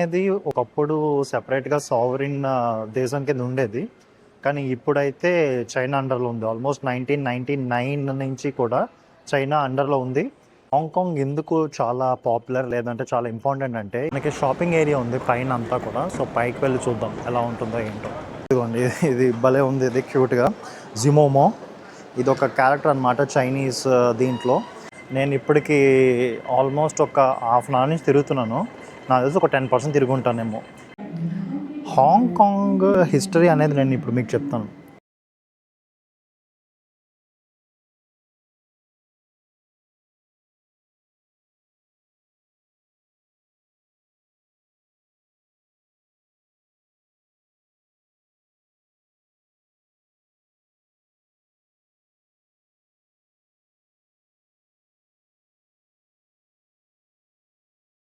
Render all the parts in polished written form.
అనేది ఒకప్పుడు సెపరేట్‌గా సావరిన్ దేశం కింద ఉండేది. కానీ ఇప్పుడైతే చైనా అండర్‌లో ఉంది. ఆల్మోస్ట్ 1999 నుంచి కూడా చైనా అండర్‌లో ఉంది. హాంకాంగ్ ఎందుకు చాలా పాపులర్ లేదంటే చాలా ఇంపార్టెంట్ అంటే మనకి షాపింగ్ ఏరియా ఉంది పైన అంతా కూడా. సో, పైకి వెళ్లి చూద్దాం ఎలా ఉంటుందో ఏంటో. ఇదిగోండి ఇది భలే ఉంది, ఇది క్యూట్‌గా. జిమోమో ఇదొక క్యారెక్టర్ అనమాట చైనీస్ దీంట్లో. నేను ఇప్పటికి ఆల్మోస్ట్ ఒక హాఫ్ అన్ అవర్ నుంచి తిరుగుతున్నాను. నాకు తెలిసి ఒక 10% తిరుగుంటానేమో. హాంకాంగ్ హిస్టరీ అనేది నేను ఇప్పుడు మీకు చెప్తాను.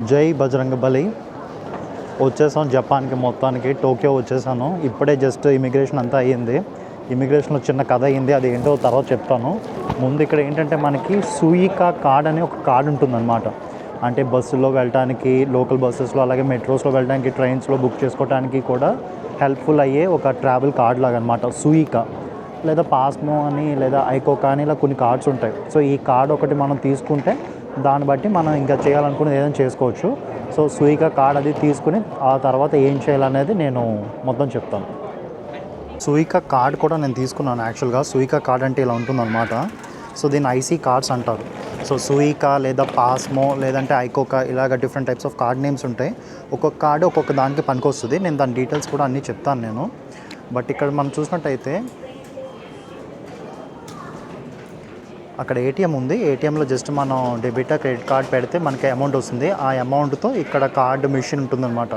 జై బజరంగ బలి. వచ్చేసాను జపాన్కి, మొత్తానికి టోక్యో వచ్చేసాను. ఇప్పుడే జస్ట్ ఇమిగ్రేషన్ అంతా అయ్యింది. ఇమిగ్రేషన్లో చిన్న కథ అయ్యింది, అది ఏంటో తర్వాత చెప్తాను. ముందు ఇక్కడ ఏంటంటే మనకి సూయికా కార్డ్ అనే ఒక కార్డ్ ఉంటుందన్నమాట. అంటే బస్సులో వెళ్ళడానికి, లోకల్ బస్సెస్లో అలాగే మెట్రోస్లో వెళ్ళడానికి, ట్రైన్స్లో బుక్ చేసుకోవడానికి కూడా హెల్ప్ఫుల్ అయ్యే ఒక ట్రావెల్ కార్డ్ లాగా అనమాట సూయికా. లేదా పాస్మో అని లేదా ఐకోకా అని ఇలా కొన్ని కార్డ్స్ ఉంటాయి. సో ఈ కార్డ్ ఒకటి మనం తీసుకుంటే దాన్ని బట్టి మనం ఇంకా చేయాలనుకునేది ఏదైనా చేసుకోవచ్చు. సో సూయికా కార్డ్ అది తీసుకుని ఆ తర్వాత ఏం చేయాలనేది నేను మొత్తం చెప్తాను. సూయికా కార్డ్ కూడా నేను తీసుకున్నాను యాక్చువల్గా. సూయికా కార్డ్ అంటే ఇలా ఉంటుందన్నమాట. సో దీన్ని ఐసీ కార్డ్స్ అంటారు. సో సూయికా లేదా పాస్మో లేదంటే ఐకోకా ఇలాగ different types of card names ఉంటాయి. ఒక్కొక్క కార్డు ఒక్కొక్క దానికి పనికొస్తుంది. నేను దాని డీటెయిల్స్ కూడా అన్నీ చెప్తాను నేను. బట్ ఇక్కడ మనం చూసినట్టయితే అక్కడ ఏటీఎం ఉంది. ఏటీఎంలో జస్ట్ మనం డెబిట్ క్రెడిట్ కార్డ్ పెడితే మనకి అమౌంట్ వస్తుంది. ఆ అమౌంట్తో ఇక్కడ కార్డ్ మిషన్ ఉంటుందన్నమాట.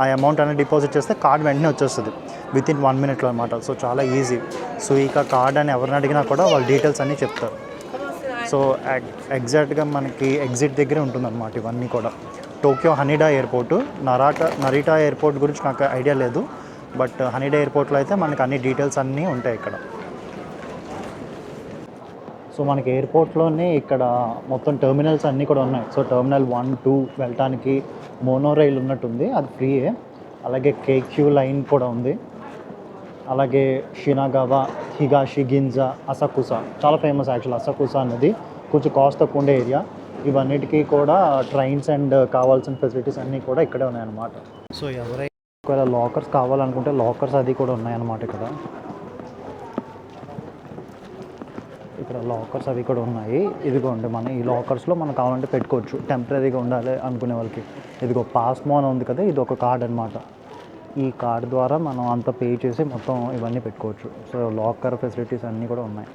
ఆ అమౌంట్ అనేది డిపాజిట్ చేస్తే కార్డ్ వెంటనే వచ్చేస్తుంది వితిన్ 1 minute అనమాట. సో చాలా ఈజీ. సో ఇక కార్డ్ అని ఎవరిని అడిగినా కూడా వాళ్ళ డీటెయిల్స్ అన్నీ చెప్తారు. సో ఎగ్జాక్ట్గా మనకి ఎగ్జిట్ దగ్గరే ఉంటుందన్నమాట ఇవన్నీ కూడా. టోక్యో హనిడా ఎయిర్పోర్టు, నరిటా ఎయిర్పోర్ట్ గురించి నాకు ఐడియా లేదు. బట్ హనిడా ఎయిర్పోర్ట్లో అయితే మనకి అన్ని డీటెయిల్స్ అన్నీ ఉంటాయి ఇక్కడ. సో మనకి ఎయిర్పోర్ట్లోనే ఇక్కడ మొత్తం టెర్మినల్స్ అన్నీ కూడా ఉన్నాయి. సో టెర్మినల్ 1, 2 వెళ్ళటానికి మోనో రైల్ ఉన్నట్టుంది, అది ఫ్రీయే. అలాగే కేక్యూ లైన్ కూడా ఉంది. అలాగే షినాగావా, హిగాషి, గింజా, అసకుసా చాలా ఫేమస్ యాక్చువల్. అసకుసా అనేది కొంచెం కాస్ట్ తక్కువ ఉండే ఏరియా. ఇవన్నిటికీ కూడా ట్రైన్స్ అండ్ కావాల్సిన ఫెసిలిటీస్ అన్నీ కూడా ఇక్కడే ఉన్నాయన్నమాట. సో ఎవరైనా ఒకవేళ లాకర్స్ కావాలనుకుంటే లాకర్స్ అది కూడా ఉన్నాయన్నమాట ఇక్కడ. ఇక్కడ లాకర్స్ అవి కూడా ఉన్నాయి. ఇదిగోండి మన ఈ లాకర్స్లో మనం కావాలంటే పెట్టుకోవచ్చు టెంపరీగా ఉండాలి అనుకునే వాళ్ళకి. ఇదిగో పాస్మో అని ఉంది కదా, ఇది ఒక కార్డ్ అనమాట. ఈ కార్డ్ ద్వారా మనం అంత పే చేసి మొత్తం ఇవన్నీ పెట్టుకోవచ్చు. సో లాకర్ ఫెసిలిటీస్ అన్నీ కూడా ఉన్నాయి.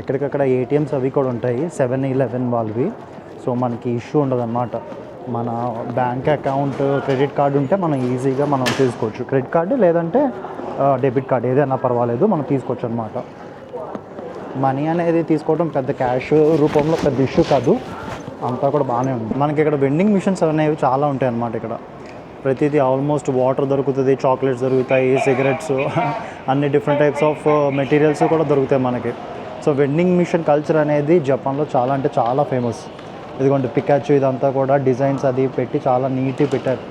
ఎక్కడికక్కడ ఏటీఎమ్స్ అవి కూడా ఉంటాయి 7-Eleven వాళ్ళవి. సో మనకి ఇష్యూ ఉండదు అనమాట. మన బ్యాంక్ అకౌంట్ క్రెడిట్ కార్డు ఉంటే మనం ఈజీగా మనం తీసుకోవచ్చు. క్రెడిట్ కార్డు లేదంటే డెబిట్ కార్డు ఏదైనా పర్వాలేదు, మనం తీసుకోవచ్చు అనమాట. మనీ అనేది తీసుకోవడం పెద్ద క్యాష్ రూపంలో పెద్ద ఇష్యూ కాదు, అంతా కూడా బాగానే ఉంది. మనకి ఇక్కడ వెండింగ్ మిషన్స్ అనేవి చాలా ఉంటాయి అన్నమాట. ఇక్కడ ప్రతిదీ ఆల్మోస్ట్ వాటర్ దొరుకుతుంది, చాక్లెట్స్ దొరుకుతాయి, సిగరెట్స్, అన్ని డిఫరెంట్ టైప్స్ ఆఫ్ మెటీరియల్స్ కూడా దొరుకుతాయి మనకి. సో వెండింగ్ మిషన్ కల్చర్ అనేది జపాన్లో చాలా అంటే చాలా ఫేమస్. ఇదిగోండి పికాచు, ఇదంతా కూడా డిజైన్స్ అది పెట్టి చాలా నీట్గా పెట్టారు.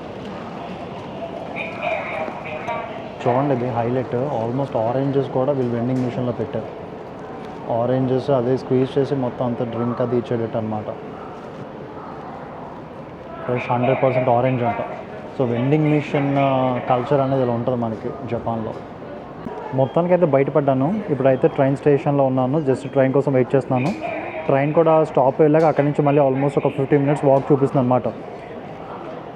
చూడండి ఇది హైలైట్. ఆల్మోస్ట్ ఆరెంజెస్ కూడా వీళ్ళు వెండింగ్ మిషన్లో పెట్టారు. ఆరెంజెస్ అదే స్క్వీజ్ చేసి మొత్తం అంతా డ్రింక్ అది ఇచ్చేటట్టు అనమాట. ఫ్రెష్ 100% ఆరెంజ్ అంట. సో వెండింగ్ మిషన్ కల్చర్ అనేది ఇలా ఉంటుంది మనకి జపాన్లో. మొత్తానికి అయితే బయటపడ్డాను. ఇప్పుడైతే ట్రైన్ స్టేషన్లో ఉన్నాను. జస్ట్ ట్రైన్ కోసం వెయిట్ చేస్తున్నాను. ట్రైన్ కూడా స్టాప్ వెళ్ళాక అక్కడి నుంచి మళ్ళీ ఆల్మోస్ట్ ఒక 15 minutes వాక్ చూపిస్తుంది అనమాట.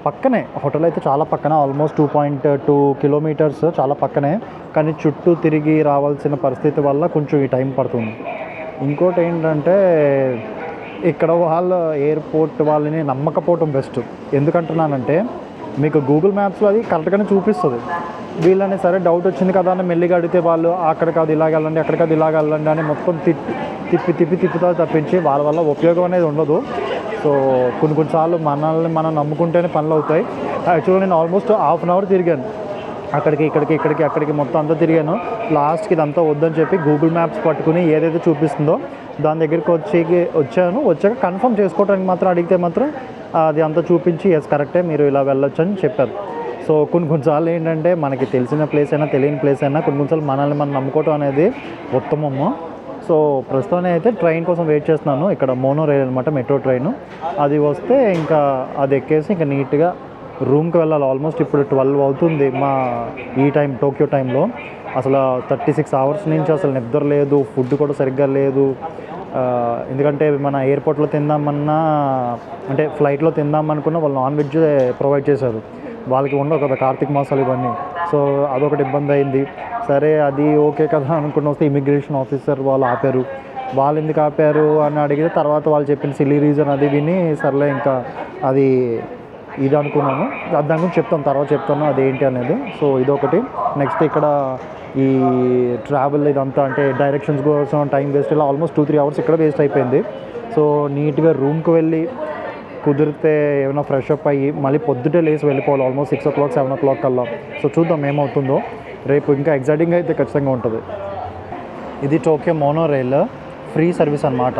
పక్కనే హోటల్ అయితే చాలా పక్కన, ఆల్మోస్ట్ 2.2 kilometers చాలా పక్కనే. కానీ చుట్టూ తిరిగి రావాల్సిన పరిస్థితి వల్ల కొంచెం ఈ టైం పడుతుంది. ఇంకోటి ఏంటంటే ఇక్కడ వాళ్ళ ఎయిర్పోర్ట్ వాళ్ళని నమ్మకపోవటం బెస్ట్. ఎందుకంటున్నానంటే మీకు గూగుల్ మ్యాప్స్లో అది కరెక్ట్గానే చూపిస్తుంది. వీళ్ళని సరే డౌట్ వచ్చింది కదా అని మెల్లిగా అడిగితే వాళ్ళు అక్కడ కాదు ఇలాగ వెళ్ళండి, అక్కడ కాదు ఇలాగ వెళ్ళండి అని మొత్తం తిప్పుతా తప్పించి వాళ్ళ వల్ల ఉపయోగం అనేది ఉండదు. సో కొన్నిసార్లు మనల్ని మనం నమ్ముకుంటేనే పనులు అవుతాయి. యాక్చువల్గా నేను ఆల్మోస్ట్ హాఫ్ అన్ అవర్ తిరిగాను. అక్కడికి మొత్తం అంతా తిరిగాను. లాస్ట్కి ఇదంతా వద్దని చెప్పి గూగుల్ మ్యాప్స్ పట్టుకుని ఏదైతే చూపిస్తుందో దాని దగ్గరికి వచ్చాక కన్ఫర్మ్ చేసుకోవడానికి మాత్రం అడిగితే మాత్రం అది అంతా చూపించి ఎస్ కరెక్టే మీరు ఇలా వెళ్ళొచ్చు అని చెప్పారు. సో కొన్నిసార్లు ఏంటంటే మనకి తెలిసిన ప్లేస్ అయినా తెలియని ప్లేస్ అయినా కొన్నిసార్లు మనల్ని మనం నమ్ముకోవటం అనేది ఉత్తమము. సో ప్రస్తుతాన్ని అయితే ట్రైన్ కోసం వెయిట్ చేస్తున్నాను. ఇక్కడ మోనో రైల్ అనమాట, మెట్రో ట్రైన్. అది వస్తే ఇంకా అది ఎక్కేసి ఇంకా నీట్గా రూమ్కి వెళ్ళాలి. ఆల్మోస్ట్ ఇప్పుడు 12 అవుతుంది మా ఈ టైం టోక్యో టైంలో. అసలు 36 అవర్స్ నుంచి అసలు నిద్ర లేదు, ఫుడ్ కూడా సరిగ్గా లేదు. ఎందుకంటే మన ఎయిర్పోర్ట్లో తిందామన్నా అంటే ఫ్లైట్లో తిందామనుకున్న వాళ్ళు నాన్ వెజ్ ప్రొవైడ్ చేశారు. వాళ్ళకి ఉండవు కదా కార్తీక మాసాలు ఇవన్నీ. సో అదొకటి ఇబ్బంది అయింది. సరే అది ఓకే కదా అనుకుని వస్తే ఇమిగ్రేషన్ ఆఫీసర్ వాళ్ళు ఆపారు. వాళ్ళు ఎందుకు ఆపారు అని అడిగితే తర్వాత వాళ్ళు చెప్పిన సిల్లీ రీజన్ అది విని సర్లే ఇంకా అది ఇది అనుకున్నాను. దాని గురించి తర్వాత చెప్తాను అదేంటి అనేది. సో ఇదొకటి. నెక్స్ట్ ఇక్కడ ఈ ట్రావెల్ ఇదంతా అంటే డైరెక్షన్స్ కోసం టైం వేస్ట్ ఇలా ఆల్మోస్ట్ 2-3 అవర్స్ ఇక్కడ వేస్ట్ అయిపోయింది. సో నీట్గా రూమ్కి వెళ్ళి కుదిరితే ఏమైనా ఫ్రెష్ అప్ అయ్యి మళ్ళీ పొద్దుటే లేసి వెళ్ళిపోవాలి ఆల్మోస్ట్ 6 o'clock 7 o'clock కల్లా. సో చూద్దాం ఏమవుతుందో రేపు. ఇంకా ఎగ్జైటింగ్ అయితే ఖచ్చితంగా ఉంటుంది. ఇది Tokyo mono rail free service అనమాట.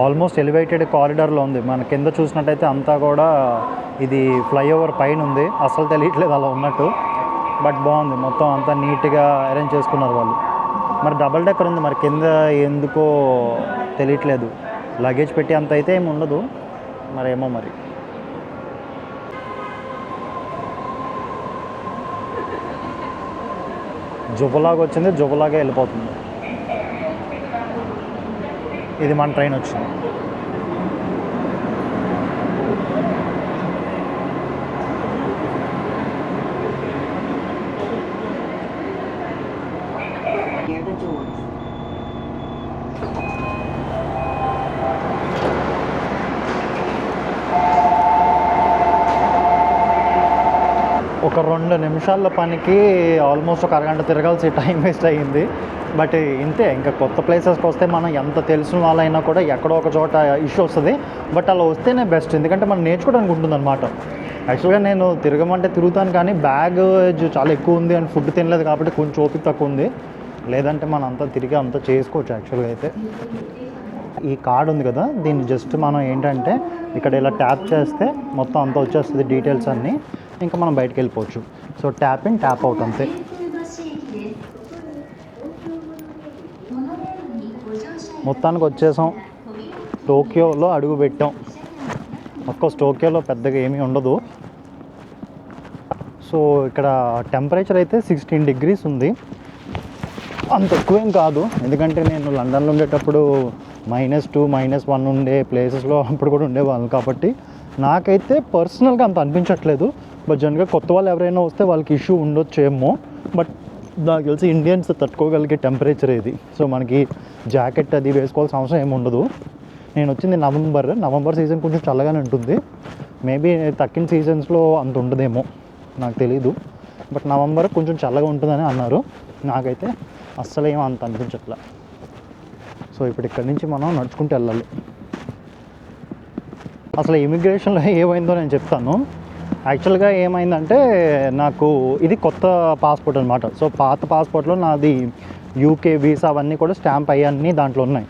ఆల్మోస్ట్ ఎలివేటెడ్ కారిడార్లో ఉంది. మన కింద చూసినట్టయితే అంతా కూడా ఇది ఫ్లైఓవర్ పైన ఉంది. అసలు తెలియట్లేదు అలా ఉన్నట్టు, బట్ బాగుంది. మొత్తం అంతా నీట్గా అరేంజ్ చేసుకున్నారు వాళ్ళు. మరి డబల్ డెక్కర్ ఉంది, మరి కింద ఎందుకో తెలియట్లేదు. లగేజ్ పెట్టి అంత అయితే ఏమి ఉండదు, మరేమో మరి. జుబలాగా వచ్చింది, జుబలాగా వెళ్ళిపోతుంది. ఇది మన ట్రైన్ వచ్చింది. ఒక 2 నిమిషాల పనికి ఆల్మోస్ట్ ఒక అరగంట తిరగాల్సి టైం వేస్ట్ అయ్యింది. బట్ ఇంతే, ఇంకా కొత్త ప్లేసెస్కి వస్తే మనం ఎంత తెలిసిన వాళ్ళైనా కూడా ఎక్కడో ఒక చోట ఇష్యూ వస్తుంది. బట్ అలా వస్తేనే బెస్ట్, ఎందుకంటే మనం నేర్చుకోవడానికి ఉంటుంది అనమాట. యాక్చువల్గా నేను తిరగమంటే తిరుగుతాను, కానీ బ్యాగేజ్ చాలా ఎక్కువ ఉంది అండ్ ఫుడ్ తినలేదు కాబట్టి కొంచెం ఓపిక తక్కువ ఉంది. లేదంటే మనం అంతా తిరిగి అంతా చేసుకోవచ్చు యాక్చువల్గా అయితే. ఈ కార్డ్ ఉంది కదా, దీన్ని జస్ట్ మనం ఏంటంటే ఇక్కడ ఇలా ట్యాప్ చేస్తే మొత్తం అంతా వచ్చేస్తుంది డీటెయిల్స్ అన్నీ. ఇంకా మనం బయటకు వెళ్ళిపోవచ్చు. So tap in tap out అంతే. మొత్తానికి వచ్చేసాం, టోక్యోలో అడుగు పెట్టాం. అఫ్కోర్స్ టోక్యోలో పెద్దగా ఏమీ ఉండదు. సో ఇక్కడ టెంపరేచర్ అయితే 16 degrees ఉంది. అంత ఎక్కువేం కాదు, ఎందుకంటే నేను లండన్లో ఉండేటప్పుడు -2 -1 ఉండే ప్లేసెస్లో అప్పుడు కూడా ఉండేవాళ్ళం కాబట్టి నాకైతే పర్సనల్గా అంత అనిపించట్లేదు. బట్ జనరల్గా కొత్త వాళ్ళు ఎవరైనా వస్తే వాళ్ళకి ఇష్యూ ఉండొచ్చేమో. బట్ నాకు తెలిసి ఇండియన్స్ తట్టుకోగలిగే టెంపరేచర్ ఇది. సో మనకి జాకెట్ అది వేసుకోవాల్సిన అవసరం ఏమి ఉండదు. నేను వచ్చింది నవంబర్ సీజన్ కొంచెం చల్లగానే ఉంటుంది. మేబీ తక్కిన సీజన్స్లో అంత ఉండదేమో, నాకు తెలీదు. బట్ నవంబర్ కొంచెం చల్లగా ఉంటుందని అన్నారు. నాకైతే అస్సలు ఏమో అంత అనిపించట్లే. సో ఇప్పుడు ఇక్కడి నుంచి మనం నడుచుకుంటూ వెళ్ళాలి. అసలు ఇమిగ్రేషన్లో ఏమైందో నేను చెప్తాను. యాక్చువల్గా ఏమైందంటే నాకు ఇది కొత్త పాస్పోర్ట్ అనమాట. సో పాత పాస్పోర్ట్లో నాది యూకే వీసా అవన్నీ కూడా స్టాంప్ అయ్యన్నీ దాంట్లో ఉన్నాయి.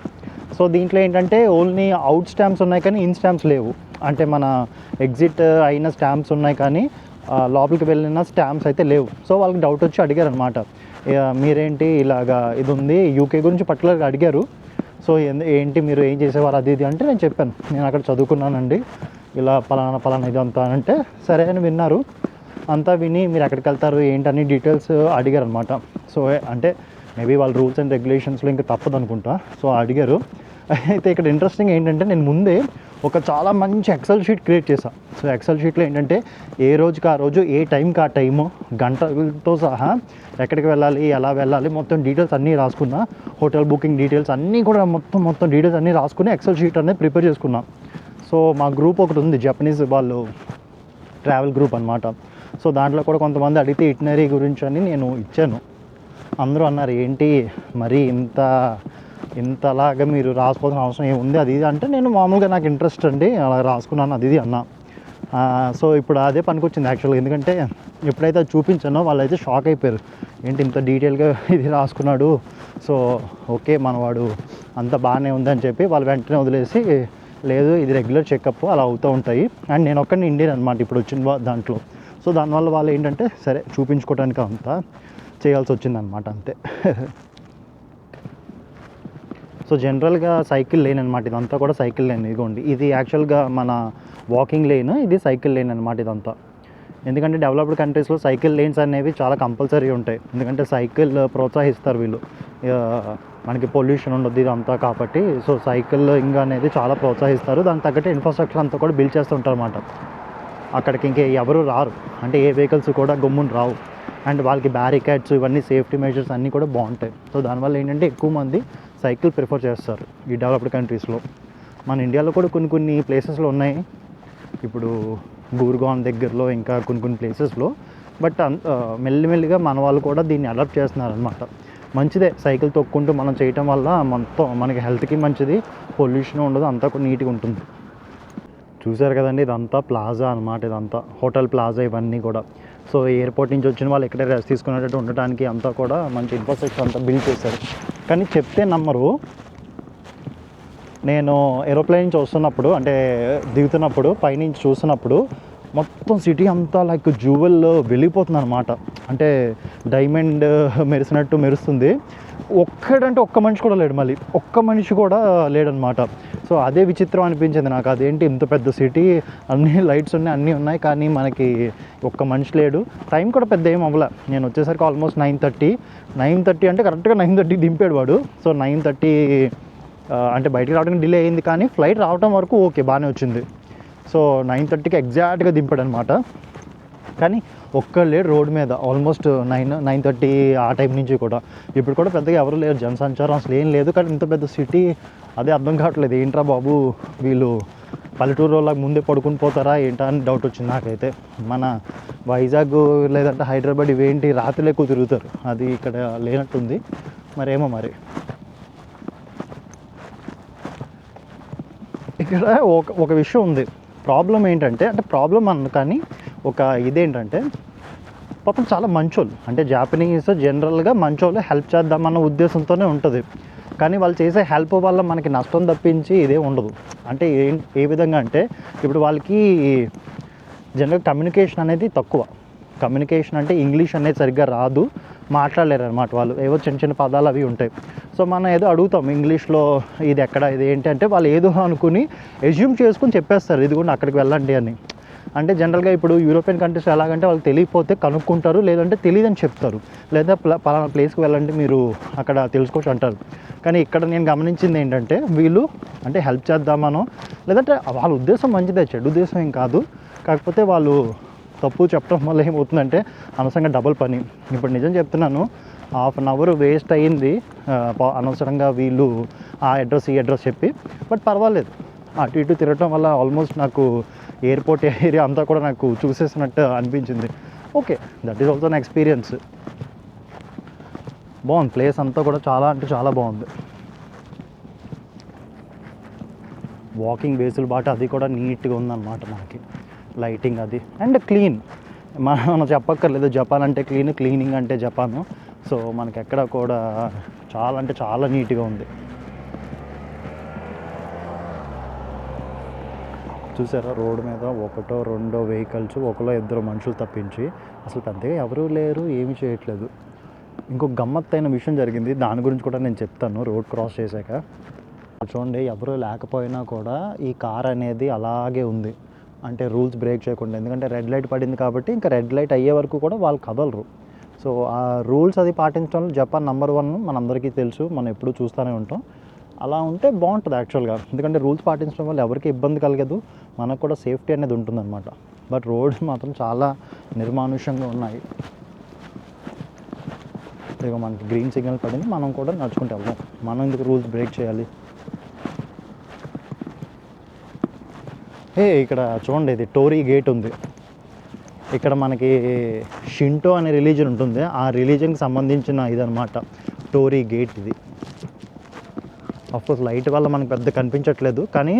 సో దీంట్లో ఏంటంటే ఓన్లీ అవుట్ స్టాంప్స్ ఉన్నాయి కానీ ఇన్ స్టాంప్స్ లేవు. అంటే మన ఎగ్జిట్ అయిన స్టాంప్స్ ఉన్నాయి కానీ లోపలికి వెళ్ళిన స్టాంప్స్ అయితే లేవు. సో వాళ్ళకి డౌట్ వచ్చి అడిగారు అనమాట, మీరేంటి ఇలాగా ఇది ఉంది, యూకే గురించి పర్టికులర్గా అడిగారు. సో ఏంటి మీరు ఏం చేసేవారు అది ఇది అంటే నేను చెప్పాను, నేను అక్కడ చదువుకున్నానండి, ఇలా పలానా ఇదంతా అంటే సరే అని విన్నారు. అంతా విని మీరు ఎక్కడికి వెళ్తారు ఏంటని డీటెయిల్స్ అడిగారు అనమాట. సో అంటే మేబీ వాళ్ళ రూల్స్ అండ్ రెగ్యులేషన్స్లో ఇంకా తప్పదు అనుకుంటా. సో అడిగారు. అయితే ఇక్కడ ఇంట్రెస్టింగ్ ఏంటంటే నేను ముందే ఒక చాలా మంచి ఎక్సెల్ షీట్ క్రియేట్ చేశాను. సో ఎక్సెల్ షీట్లో ఏంటంటే ఏ రోజుకి ఆ రోజు, ఏ టైంకి ఆ టైము, గంటలతో సహా ఎక్కడికి వెళ్ళాలి, ఎలా వెళ్ళాలి, మొత్తం డీటెయిల్స్ అన్నీ రాసుకున్నా. హోటల్ బుకింగ్ డీటెయిల్స్ అన్నీ కూడా మొత్తం డీటెయిల్స్ అన్నీ రాసుకుని ఎక్సెల్ షీట్ అనేది ప్రిపేర్ చేసుకున్నా. సో మా గ్రూప్ ఒకటి ఉంది, జపనీస్ వాళ్ళు ట్రావెల్ గ్రూప్ అనమాట. సో దాంట్లో కూడా కొంతమంది అడిగితే ఇటినరీ గురించి అని నేను ఇచ్చాను. అందరూ అన్నారు ఏంటి మరి ఇంతలాగా మీరు రాసుకోవాల్సిన అవసరం ఏముంది అది ఇది అంటే, నేను మామూలుగా నాకు ఇంట్రెస్ట్ అండి అలా రాసుకున్నాను అది ఇది అన్నా. సో ఇప్పుడు అదే పనికొచ్చింది యాక్చువల్గా. ఎందుకంటే ఎప్పుడైతే అది చూపించానో వాళ్ళైతే షాక్ అయిపోయారు, ఏంటి ఇంత డీటెయిల్గా ఇది రాసుకున్నాడు. సో ఓకే మనవాడు అంత బాగానే ఉంది అని చెప్పి వాళ్ళు వెంటనే వదిలేసి లేదు ఇది రెగ్యులర్ చెకప్ అలా అవుతూ ఉంటాయి. అండ్ నేను ఒక్కడిని ఇండియన్ అనమాట ఇప్పుడు వచ్చిన దాంట్లో. సో దానివల్ల వాళ్ళు ఏంటంటే సరే చూపించుకోవడానికి అంతా చేయాల్సి వచ్చిందనమాట అంతే. సో జనరల్గా సైకిల్ లేన్ అనమాట ఇదంతా కూడా సైకిల్ లేన్. ఇదిగోండి ఇది యాక్చువల్గా మన వాకింగ్ లేన్, ఇది సైకిల్ లేన్ అనమాట ఇదంతా. ఎందుకంటే డెవలప్డ్ కంట్రీస్లో సైకిల్ లేన్స్ అనేవి చాలా కంపల్సరీ ఉంటాయి. ఎందుకంటే సైకిల్ ప్రోత్సహిస్తారు వీళ్ళు, మనకి పొల్యూషన్ ఉండదు ఇదంతా కాబట్టి. సో సైకిలింగ్ అనేది చాలా ప్రోత్సహిస్తారు. దానికి తగ్గట్టు ఇన్ఫ్రాస్ట్రక్చర్ అంతా కూడా బిల్డ్ చేస్తుంటారు అన్నమాట. అక్కడికి ఇంకే ఎవరు రారు, అంటే ఏ వెహికల్స్ కూడా గమ్మున రావు. అండ్ వాళ్ళకి బ్యారికేడ్స్ ఇవన్నీ సేఫ్టీ మెజర్స్ అన్నీ కూడా బాగుంటాయి. సో దానివల్ల ఏంటంటే ఎక్కువ మంది సైకిల్ ప్రిఫర్ చేస్తారు ఈ డెవలప్డ్ కంట్రీస్లో. మన ఇండియాలో కూడా కొన్ని కొన్ని ప్లేసెస్లో ఉన్నాయి, ఇప్పుడు గూర్గాన్ దగ్గరలో ఇంకా కొన్ని ప్లేసెస్లో. బట్ మెల్లిమెల్లిగా మన వాళ్ళు కూడా దీన్ని అడాప్ట్ చేస్తున్నారనమాట. మంచిదే సైకిల్ తొక్కుంటూ మనం చేయటం వల్ల మొత్తం మనకి హెల్త్కి మంచిది, పొల్యూషన్ ఉండదు, అంతా కూడా నీట్గా ఉంటుంది. చూసారు కదండి ఇదంతా ప్లాజా అనమాట, ఇదంతా హోటల్ ప్లాజా ఇవన్నీ కూడా. సో ఎయిర్పోర్ట్ నుంచి వచ్చిన వాళ్ళు ఎక్కడే రెస్ట్ తీసుకునేటట్టు ఉండటానికి అంతా కూడా మంచి ఇన్ఫ్రాస్ట్రక్చర్ అంతా బిల్డ్ చేశారు. కానీ చెప్తే నమ్మరు, నేను ఏరోప్లేన్ నుంచి వస్తున్నప్పుడు అంటే దిగుతున్నప్పుడు పైనుంచి చూస్తున్నప్పుడు మొత్తం సిటీ అంతా లైక్ జ్యువెల్ వెళ్ళిపోతుంది అనమాట. అంటే డైమండ్ మెరిసినట్టు మెరుస్తుంది. ఒక్కడంటే ఒక్క మనిషి కూడా లేడు, మళ్ళీ ఒక్క మనిషి కూడా లేడనమాట. సో అదే విచిత్రం అనిపించింది నాకు, అదేంటి ఇంత పెద్ద సిటీ అన్నీ లైట్స్ ఉన్నాయి అన్నీ ఉన్నాయి కానీ మనకి ఒక్క మనిషి లేడు. టైం కూడా పెద్ద ఏం అవ్వలే, నేను వచ్చేసరికి ఆల్మోస్ట్ 9:30 అంటే కరెక్ట్గా 9:30 దింపాడు వాడు. సో 9:30 అంటే బయటికి రావడానికి డిలే అయింది కానీ ఫ్లైట్ రావడం వరకు ఓకే బాగానే వచ్చింది. సో 9:30కి ఎగ్జాక్ట్గా దింపాడు అనమాట. కానీ ఒక్కరు లేడు రోడ్ మీద ఆల్మోస్ట్ 9:30 ఆ టైం నుంచి కూడా. ఇప్పుడు కూడా పెద్దగా ఎవరు లేరు, జనసంచారం అసలు ఏం లేదు. కానీ ఇంత పెద్ద సిటీ అదే అర్థం కావట్లేదు, ఏంట్రా బాబు వీళ్ళు పల్లెటూరు వాళ్ళకి ముందే పడుకుని పోతారా ఏంటా అని డౌట్ వచ్చింది నాకైతే. మన వైజాగ్ లేదంటే హైదరాబాద్ ఇవేంటి రాత్రిలో ఎక్కువ తిరుగుతారు, అది ఇక్కడ లేనట్టుంది మరేమో మరి. ఇక్కడ ఒక విషయం ఉంది, ప్రాబ్లం ఏంటంటే అంటే ప్రాబ్లం అన్న కానీ ఒక ఇదేంటంటే పాపం చాలా మంచోళ్ళు, అంటే జాపనీస్ జనరల్గా మంచోళ్ళు, హెల్ప్ చేద్దామన్న ఉద్దేశంతోనే ఉంటుంది. కానీ వాళ్ళు చేసే హెల్ప్ వల్ల మనకి నష్టం తప్పించి ఇదే ఉండదు. అంటే ఏ విధంగా అంటే ఇప్పుడు వాళ్ళకి జనరల్ కమ్యూనికేషన్ అనేది తక్కువ. కమ్యూనికేషన్ అంటే ఇంగ్లీష్ అనేది సరిగ్గా రాదు, మాట్లాడలేరు అనమాట వాళ్ళు, ఏవో చిన్న చిన్న పదాలు అవి ఉంటాయి. సో మనం ఏదో అడుగుతాం ఇంగ్లీష్లో ఇది ఎక్కడ ఇది ఏంటి అంటే వాళ్ళు ఏదో అనుకుని ఎజ్యూమ్ చేసుకుని చెప్పేస్తారు ఇది కూడా అక్కడికి వెళ్ళండి అని. అంటే జనరల్గా ఇప్పుడు యూరోపియన్ కంట్రీస్ ఎలాగంటే వాళ్ళకి తెలియకపోతే కనుక్కుంటారు, లేదంటే తెలియదని చెప్తారు, లేదా పలానా ప్లేస్కి వెళ్ళండి మీరు అక్కడ తెలుసుకోవచ్చు అంటారు. కానీ ఇక్కడ నేను గమనించింది ఏంటంటే వీళ్ళు అంటే హెల్ప్ చేద్దామనో లేదంటే వాళ్ళ ఉద్దేశం మంచిదే, చెడు ఉద్దేశం ఏం కాదు, కాకపోతే వాళ్ళు తప్పు చెప్పడం వల్ల ఏమవుతుందంటే అనవసరంగా డబుల్ పని. ఇప్పుడు నిజం చెప్తున్నాను, హాఫ్ అన్ అవర్ వేస్ట్ అయ్యింది అనవసరంగా వీళ్ళు ఆ అడ్రస్ ఈ అడ్రస్ చెప్పి. బట్ పర్వాలేదు, అటు ఇటు తిరగటం వల్ల ఆల్మోస్ట్ నాకు ఎయిర్పోర్ట్ ఏరియా అంతా కూడా నాకు చూసేసినట్టు అనిపించింది. ఓకే, దట్ ఈస్ ఆల్సో నా ఎక్స్పీరియన్స్. బాగుంది ప్లేస్ అంతా కూడా, చాలా అంటే చాలా బాగుంది. వాకింగ్ వెసులుబాటు అది కూడా నీట్గా ఉందన్నమాట మనకి, లైటింగ్ అది అండ్ క్లీన్. మనం చెప్పక్కర్లేదు, జపాన్ అంటే క్లీనింగ్ అంటే జపాను. సో మనకి ఎక్కడ కూడా చాలా అంటే చాలా నీట్గా ఉంది. చూసారా రోడ్డు మీద ఒకటో రెండో వెహికల్స్, ఒకలో ఇద్దరు మనుషులు తప్పించి అసలు పెద్దగా ఎవరూ లేరు, ఏమీ చేయట్లేదు. ఇంకొక గమ్మత్తైన విషయం జరిగింది, దాని గురించి కూడా నేను చెప్తాను రోడ్ క్రాస్ చేశాక. చూడండి ఎవరు లేకపోయినా కూడా ఈ కార్ అనేది అలాగే ఉంది, అంటే రూల్స్ బ్రేక్ చేయకుండా. ఎందుకంటే రెడ్ లైట్ పడింది కాబట్టి ఇంకా రెడ్ లైట్ అయ్యే వరకు కూడా వాళ్ళు కదలరు. సో ఆ రూల్స్ అది పాటించడంలో జపాన్ నెంబర్ 1 మనందరికీ తెలుసు, మనం ఎప్పుడూ చూస్తూనే ఉంటాం. అలా ఉంటే బాగుంటుంది యాక్చువల్గా, ఎందుకంటే రూల్స్ పాటించడం వల్ల ఎవరికి ఇబ్బంది కలగదు, మనకు కూడా సేఫ్టీ అనేది ఉంటుందన్నమాట. బట్ రోడ్స్ మాత్రం చాలా నిర్మానుష్యంగా ఉన్నాయి. ఇక మనకి గ్రీన్ సిగ్నల్ పడింది, మనం కూడా నడుచుకుంటూ వెళ్దాం, మనం ఎందుకు రూల్స్ బ్రేక్ చేయాలి. ఇక్కడ చూడండి ఇది టోరీ గేట్ ఉంది. ఇక్కడ మనకి షింటో అనే రిలీజన్ ఉంటుంది, ఆ రిలీజన్కి సంబంధించిన ఇదనమాట టోరీ గేట్ ఇది. అఫ్కోర్స్ లైట్ వల్ల మనకు పెద్ద కనిపించట్లేదు కానీ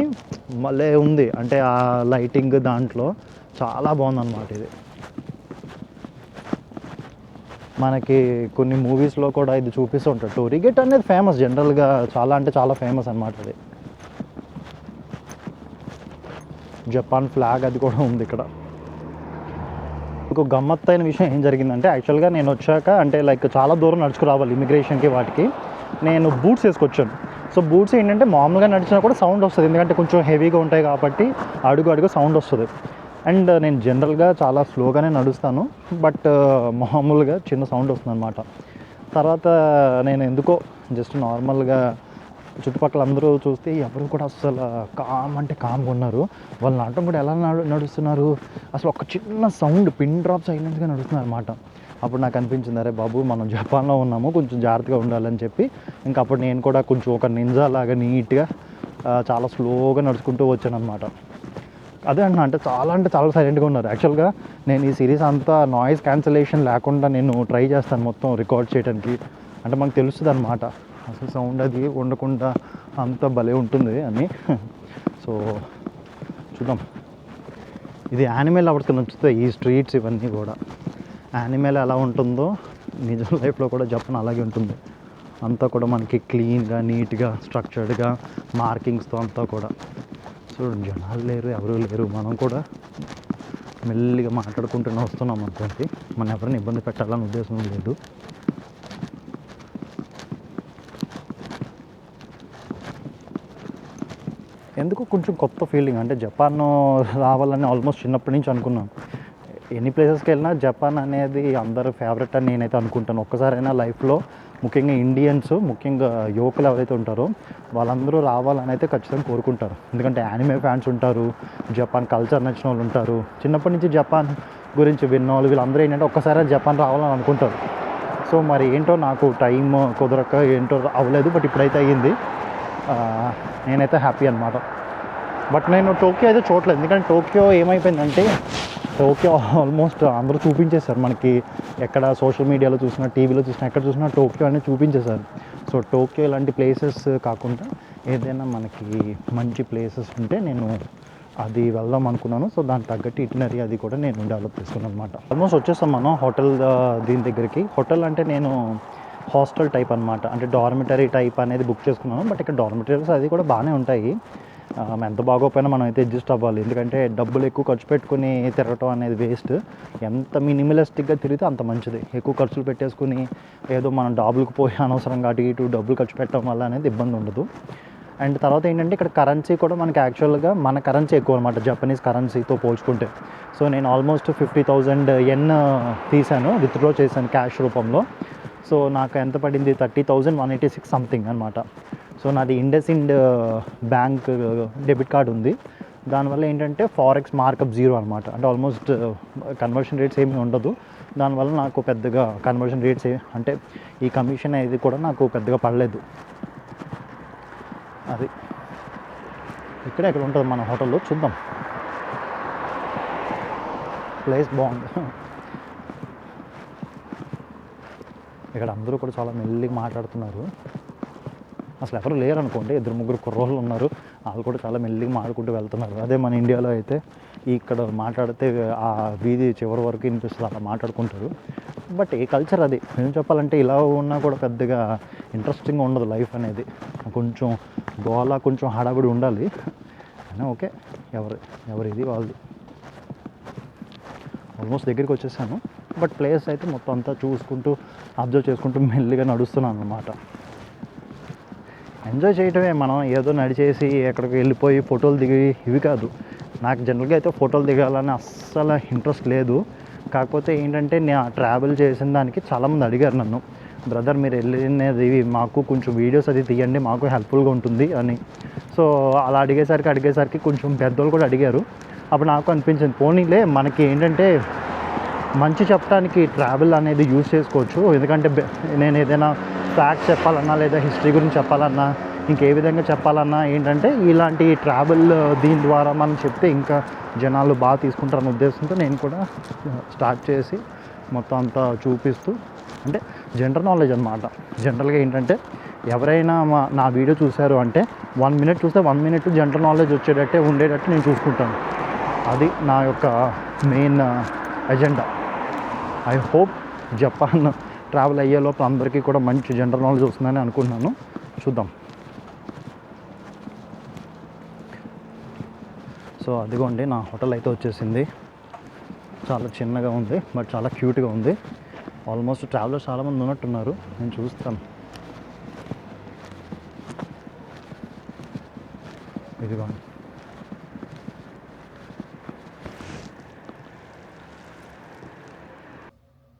మళ్ళీ ఉంది, అంటే ఆ లైటింగ్ దాంట్లో చాలా బాగుందన్నమాట ఇది. మనకి కొన్ని మూవీస్లో కూడా ఇది చూపిస్తూ ఉంటారు. టోరీ గేట్ అనేది ఫేమస్, జనరల్గా చాలా అంటే చాలా ఫేమస్ అన్నమాట అది. జపాన్ ఫ్లాగ్ అది కూడా ఉంది ఇక్కడ. ఇంకో గమ్మత్తైన విషయం ఏం జరిగిందంటే, యాక్చువల్గా నేను వచ్చాక అంటే లైక్ చాలా దూరం నడుచుకు రావాలి ఇమిగ్రేషన్కి వాటికి. నేను బూట్స్ వేసుకొచ్చాను. సో బూట్స్ ఏంటంటే మామూలుగా నడిచినా కూడా సౌండ్ వస్తుంది, ఎందుకంటే కొంచెం హెవీగా ఉంటాయి కాబట్టి అడుగు అడుగు సౌండ్ వస్తుంది. అండ్ నేను జనరల్గా చాలా స్లోగానే నడుస్తాను, బట్ మామూలుగా చిన్న సౌండ్ వస్తుంది అనమాట. తర్వాత నేను ఎందుకో జస్ట్ నార్మల్గా చుట్టుపక్కల అందరూ చూస్తే ఎవరు కూడా అసలు కామ్ అంటే కామ్గా ఉన్నారు. వాళ్ళు నాటం కూడా ఎలా నడుస్తున్నారు, అసలు ఒక చిన్న సౌండ్ పిన్ డ్రాప్ సైలెంట్గా నడుస్తున్నారు అనమాట. అప్పుడు నాకు అనిపించింది, అరే బాబు మనం జపాన్లో ఉన్నాము, కొంచెం జాగ్రత్తగా ఉండాలని చెప్పి ఇంకా అప్పుడు నేను కూడా కొంచెం ఒక నింజా లాగా నీట్గా చాలా స్లోగా నడుచుకుంటూ వచ్చాను అనమాట. అదే అంటే చాలా సైలెంట్గా ఉన్నారు. యాక్చువల్గా నేను ఈ సిరీస్ అంతా నాయిస్ క్యాన్సలేషన్ లేకుండా నేను ట్రై చేస్తాను మొత్తం రికార్డ్ చేయడానికి. అంటే మనకు తెలుస్తుంది అనమాట అసలు సౌండ్ అది ఉండకుండా అంత భలే ఉంటుంది అని. సో చూద్దాం, ఇది యానిమల్ లవర్స్కి నచ్చుతాయి ఈ స్ట్రీట్స్ ఇవన్నీ కూడా. యానిమల్ ఎలా ఉంటుందో నిజం లైఫ్లో కూడా జపాన్ అలాగే ఉంటుంది. అంతా కూడా మనకి క్లీన్గా నీట్గా స్ట్రక్చర్డ్గా మార్కింగ్స్తో అంతా కూడా. సో జనాలు లేరు, ఎవరూ లేరు, మనం కూడా మెల్లిగా మాట్లాడుకుంటూనే వస్తున్నాం అనుకోండి. మనం ఎవరిని ఇబ్బంది పెట్టాలని ఉద్దేశం లేదు. ఎందుకు కొంచెం కొత్త ఫీలింగ్, అంటే జపాన్ రావాలని ఆల్మోస్ట్ చిన్నప్పటి నుంచి అనుకున్నాను. ఎన్ని ప్లేసెస్కి వెళ్ళినా జపాన్ అనేది అందరూ ఫేవరెట్ అని నేనైతే అనుకుంటాను. ఒక్కసారైనా లైఫ్లో ముఖ్యంగా ఇండియన్స్, ముఖ్యంగా యువకులు ఎవరైతే ఉంటారో వాళ్ళందరూ రావాలని అయితే ఖచ్చితంగా కోరుకుంటారు. ఎందుకంటే యానిమే ఫ్యాన్స్ ఉంటారు, జపాన్ కల్చర్ నచ్చిన వాళ్ళు ఉంటారు, చిన్నప్పటి నుంచి జపాన్ గురించి విన్న వాళ్ళు వీళ్ళందరూ ఏంటంటే ఒక్కసారి జపాన్ రావాలని అనుకుంటారు. సో మరి ఏంటో నాకు టైం కుదరక ఏంటో అవ్వలేదు, బట్ ఇప్పుడైతే అయ్యింది. నేనైతే హ్యాపీ అనమాట. బట్ నేను టోక్యో అయితే చూడలేదు, ఎందుకంటే టోక్యో ఏమైపోయిందంటే టోక్యో ఆల్మోస్ట్ అందరూ చూపించేశారు మనకి. ఎక్కడ సోషల్ మీడియాలో చూసినా, టీవీలో చూసినా, ఎక్కడ చూసినా టోక్యో అనేది చూపించేశారు. సో టోక్యో ఇలాంటి ప్లేసెస్ కాకుండా ఏదైనా మనకి మంచి ప్లేసెస్ ఉంటే నేను అది వెళ్దాం అనుకున్నాను. సో దానికి తగ్గట్టు ఇటినరీ అది కూడా నేను డెవలప్ చేసుకున్నాను అనమాట. ఆల్మోస్ట్ వచ్చేస్తాం మనం హోటల్ దీని దగ్గరికి. హోటల్ అంటే నేను హాస్టల్ టైప్ అనమాట, అంటే డార్మిటరీ టైప్ అనేది బుక్ చేసుకున్నాను. బట్ ఇక్కడ డార్మిటరీస్ అది కూడా బాగానే ఉంటాయి. ఎంత బాగోపోయినా మనం అయితే అడ్జస్ట్ అవ్వాలి, ఎందుకంటే డబ్బులు ఎక్కువ ఖర్చు పెట్టుకుని తిరగటం అనేది వేస్ట్. ఎంత మినిమలిస్టిక్గా తిరిగితే అంత మంచిది. ఎక్కువ ఖర్చులు పెట్టేసుకుని ఏదో మనం డాబులకు పోయి అనవసరంగా అటు ఇటు డబ్బులు ఖర్చు పెట్టడం వల్ల అనేది ఇబ్బంది ఉండదు. అండ్ తర్వాత ఏంటంటే ఇక్కడ కరెన్సీ కూడా మనకి యాక్చువల్గా మన కరెన్సీ ఎక్కువ అనమాట జపనీస్ కరెన్సీతో పోల్చుకుంటే. సో నేను ఆల్మోస్ట్ 50,000 yen తీశాను, విత్డ్రా చేశాను క్యాష్ రూపంలో. సో నాకు ఎంత పడింది, 30,186 సంథింగ్ అనమాట. సో నాది ఇండస్ఇండ్ బ్యాంక్ డెబిట్ కార్డ్ ఉంది. దానివల్ల ఏంటంటే ఫారెక్స్ మార్కప్ 0 అనమాట. అంటే ఆల్మోస్ట్ కన్వర్షన్ రేట్స్ ఏమీ ఉండదు. దానివల్ల నాకు పెద్దగా కన్వర్షన్ రేట్స్ అంటే ఈ కమిషన్ అనేది కూడా నాకు పెద్దగా పడలేదు. అది ఇక్కడ ఎక్కడ ఉంటుంది మన హోటల్లో, చూద్దాం. ప్లేస్ బాగుంది. ఇక్కడ అందరూ కూడా చాలా మెల్లిగా మాట్లాడుతున్నారు. అసలు ఎవరు లేరు అనుకోండి, 2-3 కుర్రోళ్ళు ఉన్నారు, వాళ్ళు కూడా చాలా మెల్లిగా మాట్లాడుకుంటూ వెళ్తున్నారు. అదే మన ఇండియాలో అయితే ఇక్కడ మాట్లాడితే ఆ వీధి చివరి వరకు వినిపిస్తుంది, అలా మాట్లాడుకుంటారు. బట్ ఏ కల్చర్ అది. ఏం చెప్పాలంటే ఇలా ఉన్నా కూడా పెద్దగా ఇంట్రెస్టింగ్గా ఉండదు లైఫ్ అనేది. కొంచెం గోల, కొంచెం హడావిడి ఉండాలి. అయినా ఓకే, ఎవరు ఇది వాళ్ళు. ఆల్మోస్ట్ దగ్గరికి వచ్చేసాను. బట్ ప్లేస్ అయితే మొత్తం అంతా చూసుకుంటూ అబ్జర్వ్ చేసుకుంటూ మెల్లిగా నడుస్తున్నాను అన్నమాట. ఎంజాయ్ చేయటమే, మనం ఏదో నడిచేసి ఎక్కడికి వెళ్ళిపోయి ఫోటోలు దిగి ఇవి కాదు. నాకు జనరల్గా అయితే ఫోటోలు దిగాలని అస్సలు ఇంట్రెస్ట్ లేదు. కాకపోతే ఏంటంటే నేను ట్రావెల్ చేసిన దానికి చాలామంది అడిగారు నన్ను, బ్రదర్ మీరు వెళ్ళినది మాకు కొంచెం వీడియోస్ అది తీయండి, మాకు హెల్ప్ఫుల్గా ఉంటుంది అని. సో అలా అడిగేసరికి కొంచెం పెద్దోళ్ళు కూడా అడిగారు. అప్పుడు నాకు అనిపించింది, పోనీలే మనకి ఏంటంటే మంచి చెప్పడానికి ట్రావెల్ అనేది యూజ్ చేసుకోవచ్చు. ఎందుకంటే నేను ఏదైనా ఫ్యాక్ట్స్ చెప్పాలన్నా లేదా హిస్టరీ గురించి చెప్పాలన్నా ఇంకే విధంగా చెప్పాలన్నా ఏంటంటే ఇలాంటి ట్రావెల్ దీని ద్వారా మనం చెప్తే ఇంకా జనాలు బాగా తీసుకుంటారన్న ఉద్దేశంతో నేను కూడా స్టార్ట్ చేసి మొత్తం అంతా చూపిస్తూ, అంటే జనరల్ నాలెడ్జ్ అనమాట. జనరల్గా ఏంటంటే ఎవరైనా నా వీడియో చూశారు అంటే 1 minute చూస్తే 1 minute జనరల్ నాలెడ్జ్ వచ్చేటట్టే ఉండేటట్టు నేను చూసుకుంటాను. అది నా యొక్క main agenda. I hope Japan travel అయ్యే లోపల అందరికీ కూడా మంచి జనరల్ నాలెడ్జ్ వస్తుందని అనుకుంటున్నాను. చూద్దాం. సో సో అదిగోండి నా హోటల్ అయితే వచ్చేసింది. చాలా చిన్నగా ఉంది బట్ చాలా క్యూట్గా ఉంది. ఆల్మోస్ట్ ట్రావెలర్స్ చాలామంది ఉన్నట్టున్నారు, నేను చూస్తాను. ఇదిగోండి.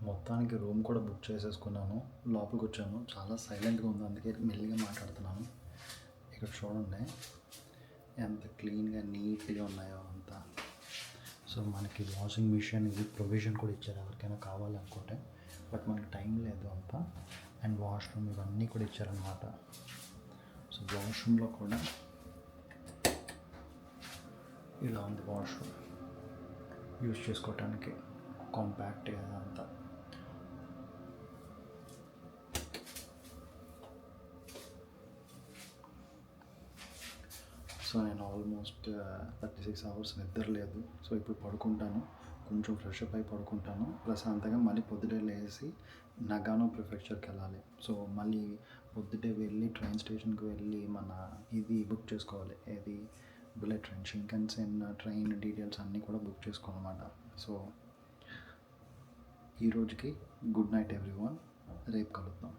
మొత్తానికి రూమ్ కూడా బుక్ చేసేసుకున్నాను. లోపలికి వచ్చాను, చాలా సైలెంట్గా ఉంది, అందుకే మెల్లిగా మాట్లాడుతున్నాను. ఇక్కడ చూడండి ఎంత క్లీన్గా నీట్గా ఉన్నాయో అంతా. సో మనకి వాషింగ్ మిషన్ ఇది ప్రొవిజన్ కూడా ఇచ్చారు ఎవరికైనా కావాలనుకుంటే, బట్ మనకి టైం లేదు అంతా. అండ్ వాష్రూమ్ ఇవన్నీ కూడా ఇచ్చారనమాట. సో వాష్రూమ్లో కూడా ఇలా ఉంది, వాష్రూమ్ యూజ్ చేసుకోవటానికి కాంపాక్ట్గా అంతా. సో నేను ఆల్మోస్ట్ 36 అవర్స్ నిద్ర లేదు. సో ఇప్పుడు పడుకుంటాను, కొంచెం ఫ్రెష్ అప్ అయి పడుకుంటాను ప్రశాంతంగా. మళ్ళీ పొద్దుటే లేచి నగానో ప్రిఫెక్చర్కి వెళ్ళాలి. సో మళ్ళీ పొద్దుటే వెళ్ళి ట్రైన్ స్టేషన్కి వెళ్ళి మన ఇది బుక్ చేసుకోవాలి, ఏది bullet train, Shinkansen train details అన్నీ కూడా బుక్ చేసుకోవాలన్నమాట. సో ఈరోజుకి గుడ్ నైట్ ఎవ్రీవన్, రేపు కలుద్దాం.